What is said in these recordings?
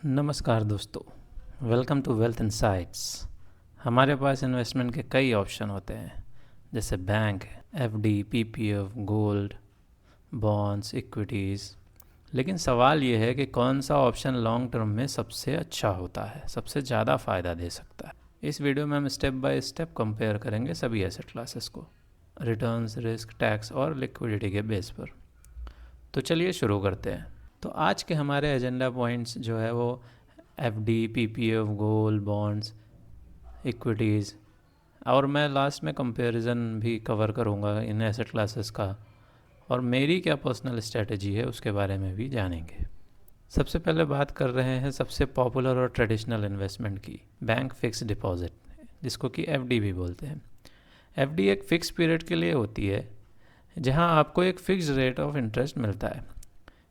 नमस्कार दोस्तों, welcome to wealth insights. हमारे पास इन्वेस्टमेंट के कई ऑप्शन होते हैं, जैसे bank, FD, PPF, gold, bonds, equities. लेकिन सवाल ये है कि कौन सा ऑप्शन लॉन्ग टर्म में सबसे अच्छा होता है, सबसे ज़्यादा फ़ायदा दे सकता है। इस वीडियो में हम स्टेप बाय स्टेप कंपेयर करेंगे सभी एसेट क्लासेस को, रिटर्न्स, रिस्क, टैक्स और लिक्विडिटी के बेस पर। तो चलिए शुरू करते हैं। तो आज के हमारे एजेंडा पॉइंट्स जो है वो FD, PPF, gold, bonds, equities, और मैं लास्ट में कंपैरिजन भी कवर करूँगा इन एसेट क्लासेस का, और मेरी क्या पर्सनल स्ट्रेटजी है उसके बारे में भी जानेंगे। सबसे पहले बात कर रहे हैं सबसे पॉपुलर और ट्रेडिशनल इन्वेस्टमेंट की, बैंक फिक्स डिपॉजिट, जिसको कि एफडी भी बोलते हैं। एफडी एक फ़िक्स पीरियड के लिए होती है जहां आपको एक फ़िक्स रेट ऑफ इंटरेस्ट मिलता है।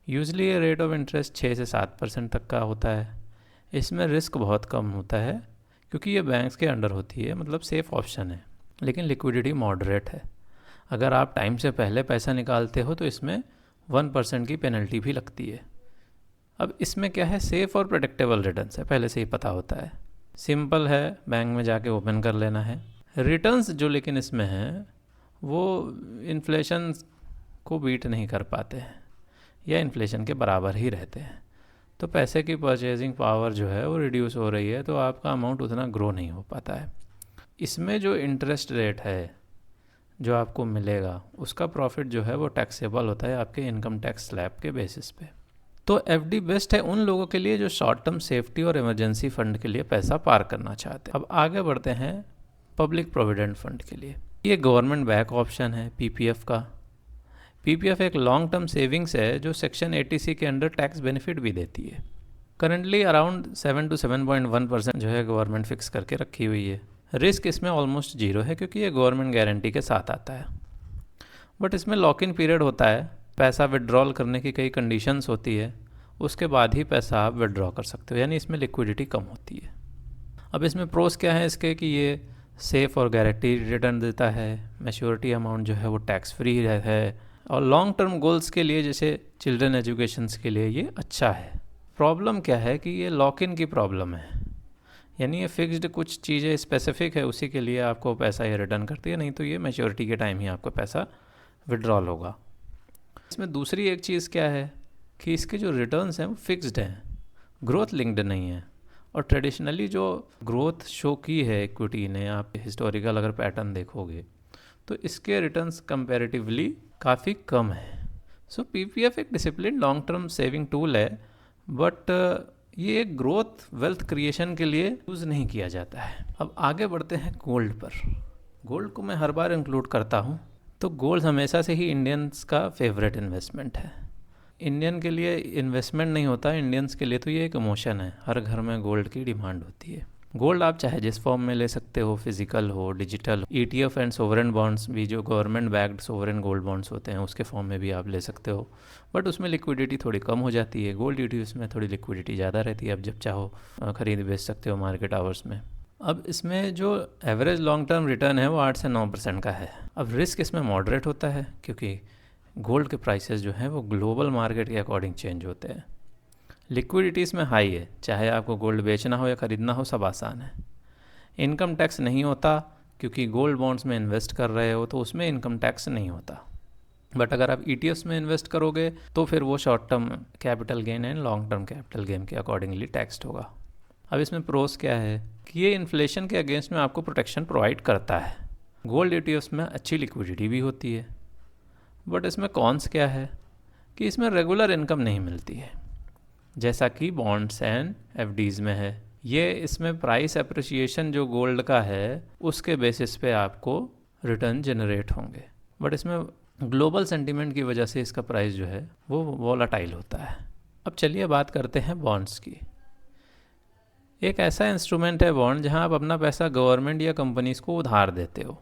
यूजली ये रेट ऑफ इंटरेस्ट 6 से 7% तक का होता है। इसमें रिस्क बहुत कम होता है क्योंकि ये बैंक्स के अंडर होती है, मतलब सेफ़ ऑप्शन है। लेकिन लिक्विडिटी मॉडरेट है। अगर आप टाइम से पहले पैसा निकालते हो तो इसमें 1% की पेनल्टी भी लगती है। अब इसमें क्या है, सेफ़ और प्रेडिक्टेबल रिटर्न्स है, पहले से ही पता होता है। सिंपल है, बैंक में जाके ओपन कर लेना है। रिटर्न्स जो लेकिन इसमें हैं वो इन्फ्लेशन को बीट नहीं कर पाते हैं या इन्फ्लेशन के बराबर ही रहते हैं। तो पैसे की परचेजिंग पावर जो है वो रिड्यूस हो रही है, तो आपका अमाउंट उतना ग्रो नहीं हो पाता है। इसमें जो इंटरेस्ट रेट है जो आपको मिलेगा उसका प्रॉफिट जो है वो टैक्सेबल होता है आपके इनकम टैक्स स्लैब के बेसिस पे। तो एफडी बेस्ट है उन लोगों के लिए जो शॉर्ट टर्म सेफ्टी और इमरजेंसी फंड के लिए पैसा पार करना चाहते हैं। अब आगे बढ़ते हैं पब्लिक प्रोविडेंट फंड के लिए। ये गवर्नमेंट बैक ऑप्शन है पीपीएफ का। पीपीएफ एक लॉन्ग टर्म सेविंग्स है जो सेक्शन 80C के अंडर टैक्स बेनिफिट भी देती है। करंटली अराउंड 7 to 7.1% जो है गवर्नमेंट फिक्स करके रखी हुई है। रिस्क इसमें ऑलमोस्ट जीरो है क्योंकि ये गवर्नमेंट गारंटी के साथ आता है। बट इसमें लॉक इन पीरियड होता है, पैसा विड्रॉल करने की कई कंडीशंस होती है, उसके बाद ही पैसा आप विड्रॉ कर सकते हो, यानी इसमें लिक्विडिटी कम होती है। अब इसमें प्रोस क्या है इसके कि ये सेफ़ और गारंटीड रिटर्न देता है, मैच्योरिटी अमाउंट जो है वो टैक्स फ्री है, और लॉन्ग टर्म गोल्स के लिए जैसे चिल्ड्रन एजुकेशंस के लिए ये अच्छा है। प्रॉब्लम क्या है कि ये लॉक इन की प्रॉब्लम है, यानी ये फिक्स्ड कुछ चीज़ें स्पेसिफिक है, उसी के लिए आपको पैसा ये रिटर्न करती है, नहीं तो ये मैच्योरिटी के टाइम ही आपको पैसा विड्रॉल होगा। इसमें दूसरी एक चीज़ क्या है कि इसके जो रिटर्न्स हैं वो फिक्स्ड हैं, ग्रोथ लिंक्ड नहीं है। और ट्रेडिशनली जो ग्रोथ शो की है इक्विटी ने, आप हिस्टोरिकल अगर पैटर्न देखोगे तो इसके रिटर्न्स कंपैरेटिवली काफ़ी कम है। सो पीपीएफ एक discipline long term saving tool है, बट ये ग्रोथ वेल्थ क्रिएशन के लिए यूज़ नहीं किया जाता है। अब आगे बढ़ते हैं गोल्ड पर। गोल्ड को मैं हर बार इंक्लूड करता हूँ। तो गोल्ड हमेशा से ही इंडियंस का फेवरेट इन्वेस्टमेंट है। इंडियन के लिए इन्वेस्टमेंट नहीं होता, इंडियंस के लिए तो ये एक इमोशन है। हर घर में गोल्ड की डिमांड होती है। गोल्ड आप चाहे जिस फॉर्म में ले सकते हो, फिजिकल हो, digital, ETF and sovereign bonds भी, जो government backed sovereign gold bonds होते हैं उसके फॉर्म में भी आप ले सकते हो। बट उसमें लिक्विडिटी थोड़ी कम हो जाती है। गोल्ड ईटीएफ में थोड़ी लिक्विडिटी ज़्यादा रहती है, आप जब चाहो खरीद बेच सकते हो मार्केट आवर्स में। अब इसमें जो एवरेज लॉन्ग टर्म रिटर्न है वो 8 से 9% का है। अब रिस्क इसमें मॉडरेट होता है क्योंकि गोल्ड के प्राइसेस जो हैं वो ग्लोबल मार्केट के अकॉर्डिंग चेंज होते हैं। लिक्विडिटी इसमें हाई है, चाहे आपको गोल्ड बेचना हो या ख़रीदना हो सब आसान है। इनकम टैक्स नहीं होता क्योंकि गोल्ड बॉन्ड्स में इन्वेस्ट कर रहे हो तो उसमें इनकम टैक्स नहीं होता। बट अगर आप ईटीएफ्स में इन्वेस्ट करोगे तो फिर वो short term capital gain and long term capital gain के अकॉर्डिंगली टैक्सड होगा। अब इसमें प्रोस क्या है कि ये इन्फ्लेशन के अगेंस्ट में आपको प्रोटेक्शन प्रोवाइड करता है। गोल्ड ईटीएफ्स में अच्छी लिक्विडिटी भी होती है, बट इसमें कॉन्स क्या है कि इसमें रेगुलर इनकम नहीं मिलती है जैसा कि बॉन्ड्स एंड एफडीज़ में है। ये इसमें प्राइस अप्रिसिएशन जो गोल्ड का है उसके बेसिस पे आपको रिटर्न जनरेट होंगे, बट इसमें ग्लोबल सेंटीमेंट की वजह से इसका प्राइस जो है वो वॉलाटाइल होता है। अब चलिए बात करते हैं बॉन्ड्स की। एक ऐसा इंस्ट्रूमेंट है बॉन्ड जहां आप अपना पैसा गवर्नमेंट या कंपनीज को उधार देते हो।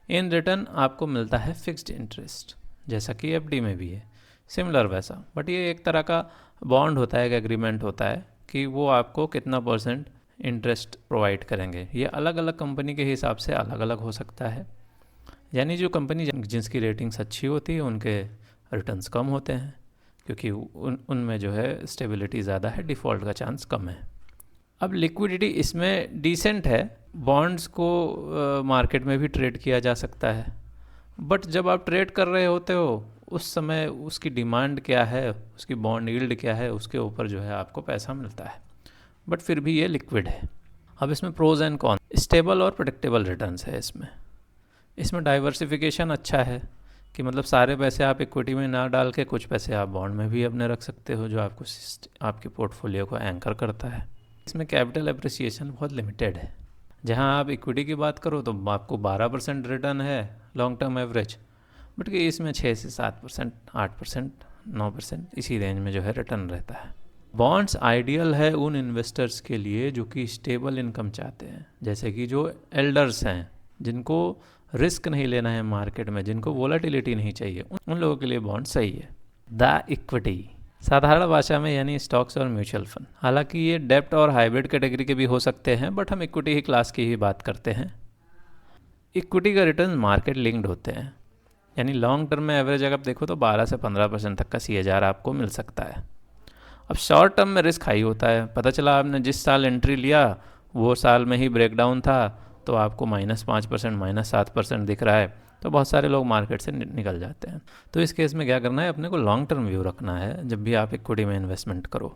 इन रिटर्न आपको मिलता है फिक्स्ड इंटरेस्ट, जैसा कि एफडी में भी है, सिमिलर वैसा। बट ये एक तरह का बॉन्ड होता है, एक एग्रीमेंट होता है कि वो आपको कितना % इंटरेस्ट प्रोवाइड करेंगे। ये अलग अलग कंपनी के हिसाब से अलग अलग हो सकता है, यानी जो कंपनी जिसकी रेटिंग्स अच्छी होती है उनके रिटर्न्स कम होते हैं, क्योंकि उनमें जो है स्टेबिलिटी ज़्यादा है, डिफ़ॉल्ट का चांस कम है। अब लिक्विडिटी इसमें डिसेंट है, बॉन्ड्स को मार्केट में भी ट्रेड किया जा सकता है, बट जब आप ट्रेड कर रहे होते हो उस समय उसकी डिमांड क्या है, उसकी बॉन्ड यील्ड क्या है, उसके ऊपर जो है आपको पैसा मिलता है, बट फिर भी ये लिक्विड है। अब इसमें प्रोज एंड कॉन, स्टेबल और प्रेडिक्टेबल रिटर्न्स है इसमें डाइवर्सिफिकेशन अच्छा है कि मतलब सारे पैसे आप इक्विटी में ना डाल के कुछ पैसे आप बॉन्ड में भी अपने रख सकते हो, जो आपको आपके पोर्टफोलियो को एंकर करता है। इसमें कैपिटल अप्रिसिएशन बहुत लिमिटेड है। जहां आप इक्विटी की बात करो तो आपको 12% रिटर्न है लॉन्ग टर्म एवरेज, बट कि इसमें 6 से 7%, 8%, 9% इसी रेंज में जो है रिटर्न रहता है। बॉन्ड्स आइडियल है उन इन्वेस्टर्स के लिए जो कि स्टेबल इनकम चाहते हैं, जैसे कि जो एल्डर्स हैं, जिनको रिस्क नहीं लेना है मार्केट में, जिनको वोलेटिलिटी नहीं चाहिए, उन लोगों के लिए बॉन्ड सही है। द इक्विटी साधारण भाषा में यानी स्टॉक्स और म्यूचुअल फंड। हालांकि ये डेब्ट और हाइब्रिड कैटेगरी के भी हो सकते हैं, बट हम इक्विटी ही क्लास की ही बात करते हैं। इक्विटी का रिटर्न मार्केट लिंक्ड होते हैं, यानी लॉन्ग टर्म में एवरेज अगर आप देखो तो 12 से 15% तक का CAGR आपको मिल सकता है। अब शॉर्ट टर्म में रिस्क हाई होता है, पता चला आपने जिस साल एंट्री लिया वो साल में ही ब्रेकडाउन था, तो आपको -5%, -7% दिख रहा है, तो बहुत सारे लोग मार्केट से निकल जाते हैं। तो इस केस में क्या करना है, अपने को लॉन्ग टर्म व्यू रखना है जब भी आप इक्विटी में इन्वेस्टमेंट करो।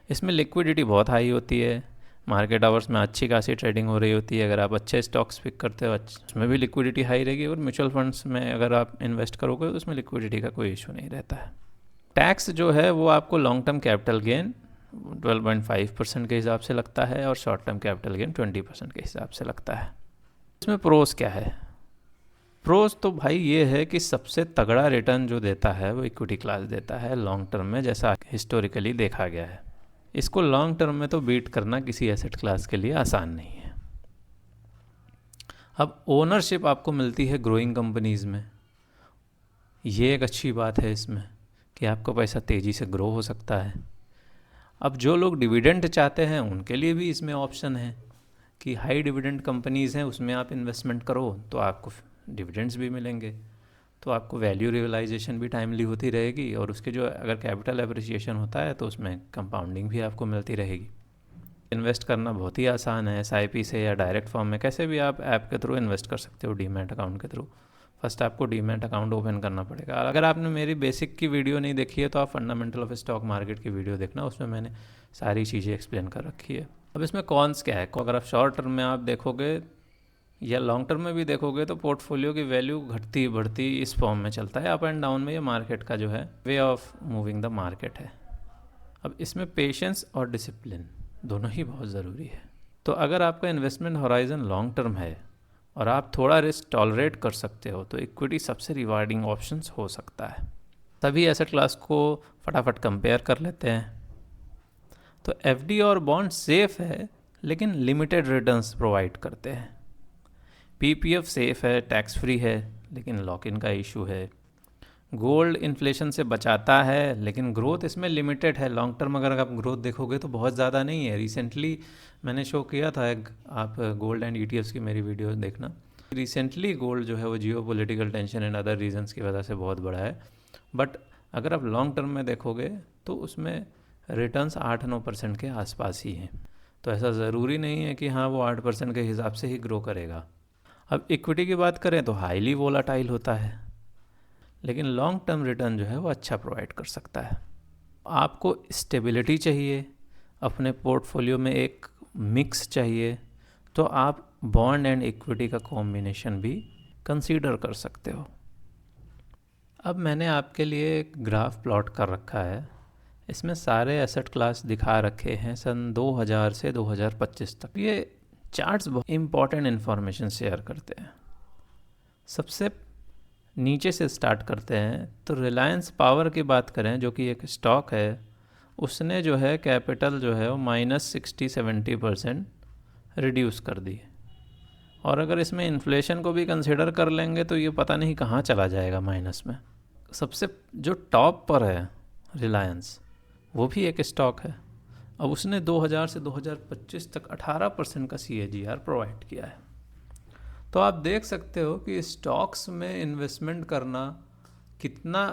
इसमें लिक्विडिटी बहुत हाई होती है, मार्केट आवर्स में अच्छी खासी ट्रेडिंग हो रही होती है। अगर आप अच्छे स्टॉक्स पिक करते हो उसमें भी लिक्विडिटी हाई रहेगी, और म्यूचुअल फंड्स में अगर आप इन्वेस्ट करोगे तो उसमें लिक्विडिटी का कोई इशू नहीं रहता है। टैक्स जो है वो आपको लॉन्ग टर्म कैपिटल गेन 12.5% के हिसाब से लगता है, और शॉर्ट टर्म कैपिटल गेन 20% के हिसाब से लगता है। इसमें प्रोस क्या है? प्रोस तो भाई ये है कि सबसे तगड़ा रिटर्न जो देता है वो इक्विटी क्लास देता है लॉन्ग टर्म में, जैसा हिस्टोरिकली देखा गया है। इसको लॉन्ग टर्म में तो बीट करना किसी एसेट क्लास के लिए आसान नहीं है। अब ओनरशिप आपको मिलती है ग्रोइंग कंपनीज़ में, ये एक अच्छी बात है इसमें कि आपका पैसा तेज़ी से ग्रो हो सकता है। अब जो लोग डिविडेंड चाहते हैं उनके लिए भी इसमें ऑप्शन है कि हाई डिविडेंड कंपनीज़ हैं उसमें आप इन्वेस्टमेंट करो तो आपको डिविडेंड्स भी मिलेंगे, तो आपको वैल्यू रियलाइजेशन भी टाइमली होती रहेगी, और उसके जो अगर कैपिटल अप्रिसिएशन होता है तो उसमें कंपाउंडिंग भी आपको मिलती रहेगी। इन्वेस्ट करना बहुत ही आसान है, SIP से या डायरेक्ट फॉर्म में कैसे भी आप ऐप के थ्रू इन्वेस्ट कर सकते हो, डीमैट अकाउंट के थ्रू। फर्स्ट आपको डीमैट अकाउंट ओपन करना पड़ेगा। अगर आपने मेरी बेसिक की वीडियो नहीं देखी है तो आप फंडामेंटल ऑफ स्टॉक मार्केट की वीडियो देखना, उसमें मैंने सारी चीज़ें एक्सप्लेन कर रखी है। अब इसमें कॉन्स क्या है? अगर आप शॉर्ट टर्म में आप देखोगे या लॉन्ग टर्म में भी देखोगे तो पोर्टफोलियो की वैल्यू घटती बढ़ती इस फॉर्म में चलता है, अप एंड डाउन में। ये मार्केट का जो है way of moving the market है। अब इसमें पेशेंस और डिसिप्लिन दोनों ही बहुत ज़रूरी है। तो अगर आपका इन्वेस्टमेंट हॉराइजन लॉन्ग टर्म है और आप थोड़ा रिस्क टॉलरेट कर सकते हो तो इक्विटी सबसे रिवार्डिंग ऑप्शंस हो सकता है। सभी एसेट क्लास को फटाफट कंपेयर कर लेते हैं। तो FD और बॉन्ड सेफ है लेकिन लिमिटेड रिटर्न्स प्रोवाइड करते हैं। PPF सेफ है, टैक्स फ्री है, लेकिन लॉक इन का इशू है। गोल्ड इन्फ्लेशन से बचाता है लेकिन ग्रोथ इसमें लिमिटेड है। लॉन्ग टर्म अगर आप ग्रोथ देखोगे तो बहुत ज़्यादा नहीं है। रिसेंटली मैंने शो किया था, आप गोल्ड एंड ETFs की मेरी वीडियो देखना। रिसेंटली गोल्ड जो है वो geopolitical tension and other reasons की वजह से बहुत बढ़ा है, बट अगर आप लॉन्ग टर्म में देखोगे तो उसमें रिटर्न्स 8-9% के आसपास ही हैं। तो ऐसा ज़रूरी नहीं है कि हाँ वो 8% के हिसाब से ही ग्रो करेगा। अब इक्विटी की बात करें तो हाईली वोलाटाइल होता है, लेकिन लॉन्ग टर्म रिटर्न जो है वो अच्छा प्रोवाइड कर सकता है। आपको स्टेबिलिटी चाहिए, अपने पोर्टफोलियो में एक मिक्स चाहिए, तो आप बॉन्ड एंड इक्विटी का कॉम्बिनेशन भी कंसीडर कर सकते हो। अब मैंने आपके लिए एक ग्राफ प्लॉट कर रखा है, इसमें सारे एसेट क्लास दिखा रखे हैं सन 2000 से 2025 तक। ये चार्ट्स बहुत इंपॉर्टेंट इन्फॉर्मेशन शेयर करते हैं। सबसे नीचे से स्टार्ट करते हैं तो रिलायंस पावर की बात करें जो कि एक स्टॉक है, उसने जो है कैपिटल जो है वो -60-70% रिड्यूस कर दी। और अगर इसमें इन्फ्लेशन को भी कंसिडर कर लेंगे तो ये पता नहीं कहाँ चला जाएगा माइनस में। सबसे जो टॉप पर है रिलायंस, वो भी एक स्टॉक है। अब उसने 2000 से 2025 तक 18% का CAGR प्रोवाइड किया है। तो आप देख सकते हो कि स्टॉक्स में इन्वेस्टमेंट करना कितना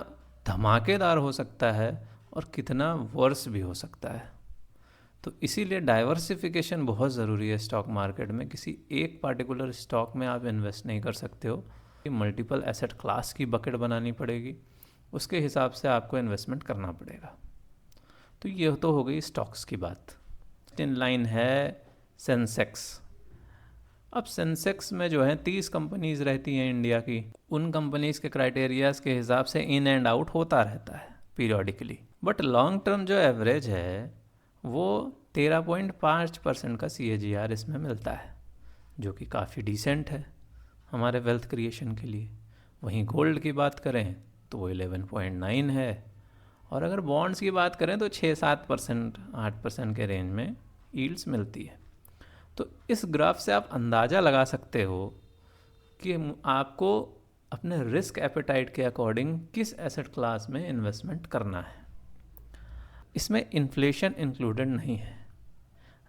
धमाकेदार हो सकता है और कितना वर्स भी हो सकता है। तो इसीलिए डाइवर्सिफिकेशन बहुत ज़रूरी है स्टॉक मार्केट में। किसी एक पार्टिकुलर स्टॉक में आप इन्वेस्ट नहीं कर सकते हो, मल्टीपल एसेट क्लास की बकेट बनानी पड़ेगी, उसके हिसाब से आपको इन्वेस्टमेंट करना पड़ेगा। तो ये तो हो गई स्टॉक्स की बात। इन लाइन है सेंसेक्स। अब सेंसेक्स में जो है 30 कंपनीज रहती हैं इंडिया की। उन कंपनीज के क्राइटेरियाज के हिसाब से इन एंड आउट होता रहता है पीरियोडिकली। बट लॉन्ग टर्म जो एवरेज है वो 13.5% का CAGR इसमें मिलता है, जो कि काफ़ी डिसेंट है हमारे वेल्थ क्रिएशन के लिए। वहीं गोल्ड की बात करें तो वो 11.9 है, और अगर बॉन्ड्स की बात करें तो 6-7%, 8% के रेंज में यील्ड्स मिलती है। तो इस ग्राफ से आप अंदाज़ा लगा सकते हो कि आपको अपने रिस्क एपेटाइट के अकॉर्डिंग किस एसेट क्लास में इन्वेस्टमेंट करना है। इसमें इन्फ्लेशन इंक्लूडेड नहीं है।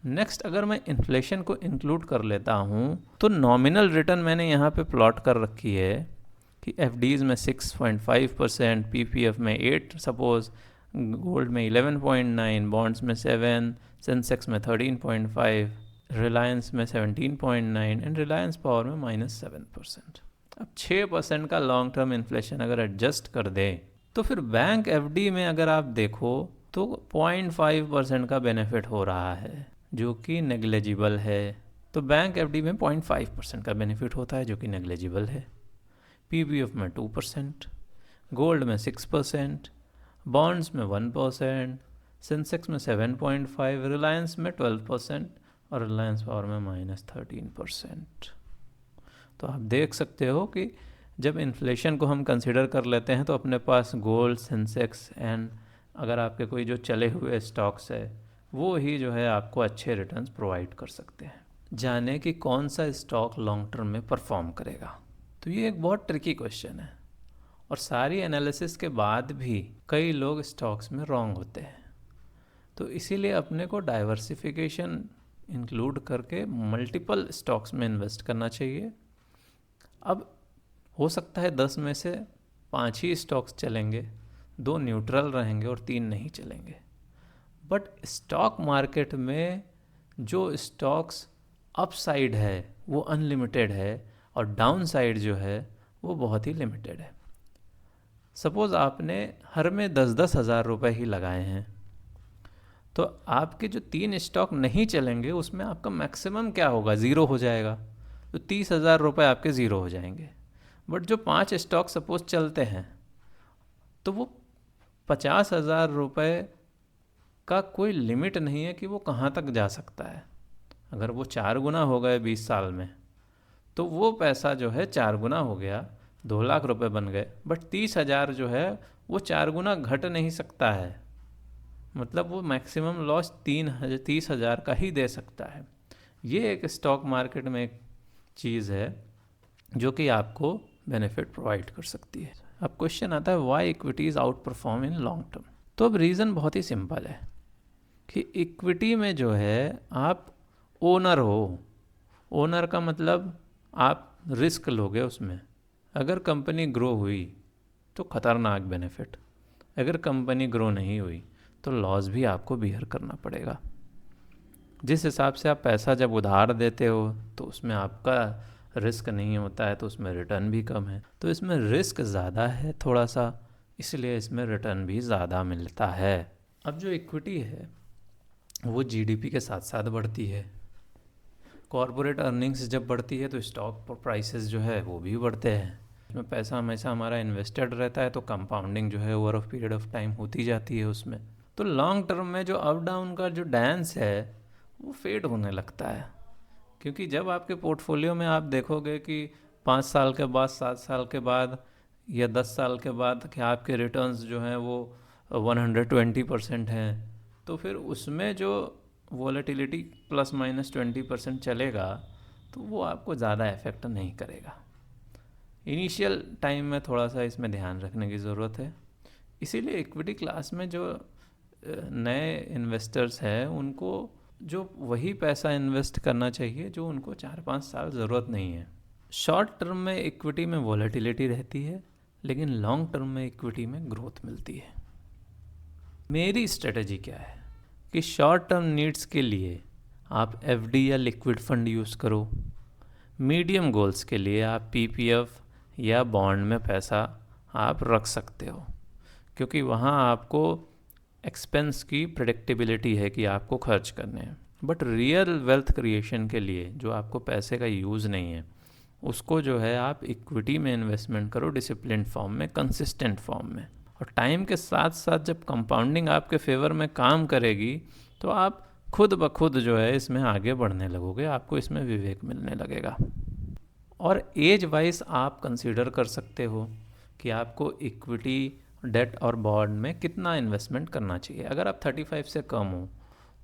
नेक्स्ट, अगर मैं इन्फ्लेशन को इंक्लूड कर लेता हूँ तो नॉमिनल रिटर्न मैंने यहाँ पे प्लॉट कर रखी है कि FDs में 6.5%, PPF में 8, सपोज गोल्ड में 11.9, बॉन्ड्स में 7, सेंसेक्स में 13.5, रिलायंस में 17.9 एंड रिलायंस पावर में -7%। अब 6% का लॉन्ग टर्म इन्फ्लेशन अगर एडजस्ट कर दे तो फिर बैंक FD में अगर आप देखो तो 0.5% का बेनिफिट हो रहा है, जो कि नेग्लेजिबल है। तो बैंक FD में 0.5% का बेनिफिट होता है, जो कि नेग्लेजिबल है। PPF में 2%, गोल्ड में 6%, बॉन्ड्स में 1%, सेंसेक्स में 7.5, रिलायंस में 12% और रिलायंस पावर में -13%। तो आप देख सकते हो कि जब इन्फ्लेशन को हम कंसिडर कर लेते हैं तो अपने पास गोल्ड, सेंसेक्स एंड अगर आपके कोई जो चले हुए स्टॉक्स है वो ही जो है आपको अच्छे रिटर्न्स प्रोवाइड कर सकते हैं। जाने कि कौन सा स्टॉक लॉन्ग टर्म में परफॉर्म करेगा, तो ये एक बहुत ट्रिकी क्वेश्चन है, और सारी एनालिसिस के बाद भी कई लोग स्टॉक्स में रॉन्ग होते हैं। तो इसीलिए अपने को डाइवर्सिफिकेशन इंक्लूड करके मल्टीपल स्टॉक्स में इन्वेस्ट करना चाहिए। अब हो सकता है 10 में से 5 ही स्टॉक्स चलेंगे, 2 न्यूट्रल रहेंगे और 3 नहीं चलेंगे। बट स्टॉक मार्केट में जो स्टॉक्स अपसाइड है वो अनलिमिटेड है और डाउन साइड जो है वो बहुत ही लिमिटेड है। सपोज़ आपने हर में 10-10 हज़ार रुपये ही लगाए हैं, तो आपके जो 3 स्टॉक नहीं चलेंगे उसमें आपका मैक्सिमम क्या होगा, ज़ीरो हो जाएगा। तो 30,000 रुपये आपके ज़ीरो हो जाएंगे। बट जो 5 स्टॉक सपोज चलते हैं तो वो 50,000 रुपये का कोई लिमिट नहीं है कि वो कहाँ तक जा सकता है। अगर वो 4 गुना हो गए 20 साल में तो वो पैसा जो है 4 गुना हो गया, 2 लाख रुपए बन गए। बट 30,000 जो है वो 4 गुना घट नहीं सकता है, मतलब वो मैक्सिमम लॉस 30,000 का ही दे सकता है। ये एक स्टॉक मार्केट में एक चीज़ है जो कि आपको बेनिफिट प्रोवाइड कर सकती है। अब क्वेश्चन आता है why equities out perform in long term. तो अब रीज़न बहुत ही सिंपल है कि इक्विटी में जो है आप ओनर हो। ओनर का मतलब आप रिस्क लोगे उसमें। अगर कंपनी ग्रो हुई तो ख़तरनाक बेनिफिट, अगर कंपनी ग्रो नहीं हुई तो लॉस भी आपको बियर करना पड़ेगा। जिस हिसाब से आप पैसा जब उधार देते हो तो उसमें आपका रिस्क नहीं होता है, तो उसमें रिटर्न भी कम है। तो इसमें रिस्क ज़्यादा है थोड़ा सा, इसलिए इसमें रिटर्न भी ज़्यादा मिलता है। अब जो इक्विटी है वो GDP के साथ साथ बढ़ती है। कॉरपोरेट अर्निंग्स जब बढ़ती है तो स्टॉक प्राइसेस जो है वो भी बढ़ते हैं। इसमें पैसा हमेशा हमारा इन्वेस्टेड रहता है, तो कंपाउंडिंग जो है over of period of time होती जाती है उसमें। तो लॉन्ग टर्म में जो अप डाउन का जो डांस है वो फेड होने लगता है, क्योंकि जब आपके पोर्टफोलियो में आप देखोगे कि 5 साल के बाद, 7 साल के बाद या 10 साल के बाद कि आपके रिटर्न्स जो हैं वो 120% हैं, तो फिर उसमें जो वॉलेटिलिटी ±20% चलेगा तो वो आपको ज़्यादा इफ़ेक्ट नहीं करेगा। इनिशियल टाइम में थोड़ा सा इसमें ध्यान रखने की ज़रूरत है। इसीलिए इक्विटी क्लास में जो नए इन्वेस्टर्स हैं उनको जो वही पैसा इन्वेस्ट करना चाहिए जो उनको 4-5 साल ज़रूरत नहीं है। शॉर्ट टर्म में इक्विटी में वॉलेटिलिटी रहती है, लेकिन लॉन्ग टर्म में इक्विटी में ग्रोथ मिलती है। मेरी स्ट्रेटजी क्या है कि शॉर्ट टर्म नीड्स के लिए आप एफडी या लिक्विड फंड यूज़ करो, मीडियम गोल्स के लिए आप पीपीएफ या बॉन्ड में पैसा आप रख सकते हो, क्योंकि वहाँ आपको एक्सपेंस की प्रेडिक्टेबिलिटी है कि आपको खर्च करने हैं। बट रियल वेल्थ क्रिएशन के लिए जो आपको पैसे का यूज़ नहीं है, उसको जो है आप इक्विटी में इन्वेस्टमेंट करो, डिसिप्लिन फॉर्म में, कंसिस्टेंट फॉर्म में। और टाइम के साथ साथ जब कंपाउंडिंग आपके फेवर में काम करेगी तो आप खुद ब खुद जो है इसमें आगे बढ़ने लगोगे, आपको इसमें विवेक मिलने लगेगा। और एज वाइज आप कंसीडर कर सकते हो कि आपको इक्विटी, डेट और बॉन्ड में कितना इन्वेस्टमेंट करना चाहिए। अगर आप 35 से कम हो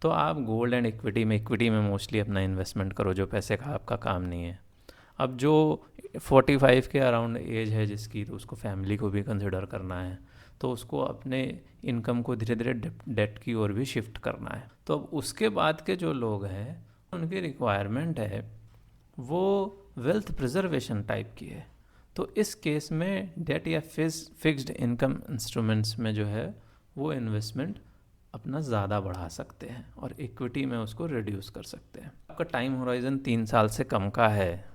तो आप गोल्ड एंड इक्विटी में मोस्टली अपना इन्वेस्टमेंट करो, जो पैसे का आपका काम नहीं है। अब जो 45 के अराउंड एज है जिसकी, तो उसको फैमिली को भी कंसिडर करना है, तो उसको अपने इनकम को धीरे धीरे डेट की ओर भी शिफ्ट करना है। तो अब उसके बाद के जो लोग हैं उनकी रिक्वायरमेंट है वो वेल्थ प्रिजर्वेशन टाइप की है, तो इस केस में डेट या फिक्स्ड इनकम इंस्ट्रूमेंट्स में जो है वो इन्वेस्टमेंट अपना ज़्यादा बढ़ा सकते हैं और इक्विटी में उसको रिड्यूस कर सकते हैं। आपका टाइम होराइज़न 3 साल से कम का है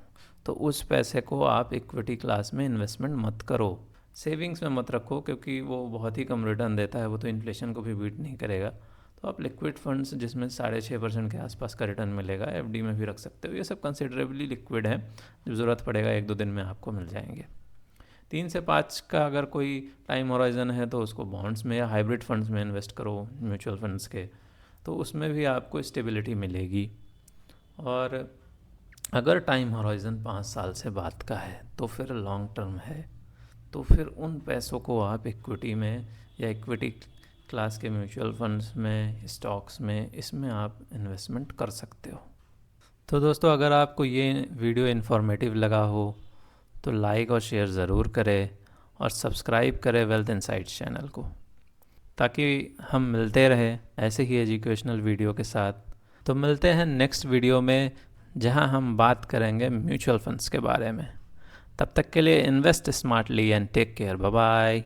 तो उस पैसे को आप इक्विटी क्लास में इन्वेस्टमेंट मत करो, सेविंग्स में मत रखो, क्योंकि वो बहुत ही कम रिटर्न देता है, वो तो इन्फ्लेशन को भी बीट नहीं करेगा। तो आप लिक्विड फंड्स जिसमें 6.5% के आसपास का रिटर्न मिलेगा, एफडी में भी रख सकते हो। ये सब कंसिडरेबली लिक्विड है, जब ज़रूरत पड़ेगा 1-2 दिन में आपको मिल जाएंगे। 3 से 5 का अगर कोई टाइम होराइज़न है तो उसको बॉन्ड्स में या हाइब्रिड फंड्स में इन्वेस्ट करो, म्यूचुअल फंड्स के, तो उसमें भी आपको स्टेबिलिटी मिलेगी। और अगर टाइम होराइज़न 5 साल से बाद का है तो फिर लॉन्ग टर्म है, तो फिर उन पैसों को आप इक्विटी में या इक्विटी क्लास के म्यूचुअल फंड्स में, स्टॉक्स में, इसमें आप इन्वेस्टमेंट कर सकते हो। तो दोस्तों, अगर आपको ये वीडियो इन्फॉर्मेटिव लगा हो तो लाइक और शेयर ज़रूर करें और सब्सक्राइब करें वेल्थ इनसाइट्स चैनल को, ताकि हम मिलते रहें ऐसे ही एजुकेशनल वीडियो के साथ। तो मिलते हैं नेक्स्ट वीडियो में, जहां हम बात करेंगे म्यूचुअल फंड्स के बारे में। तब तक के लिए invest smartly and take care. Bye bye.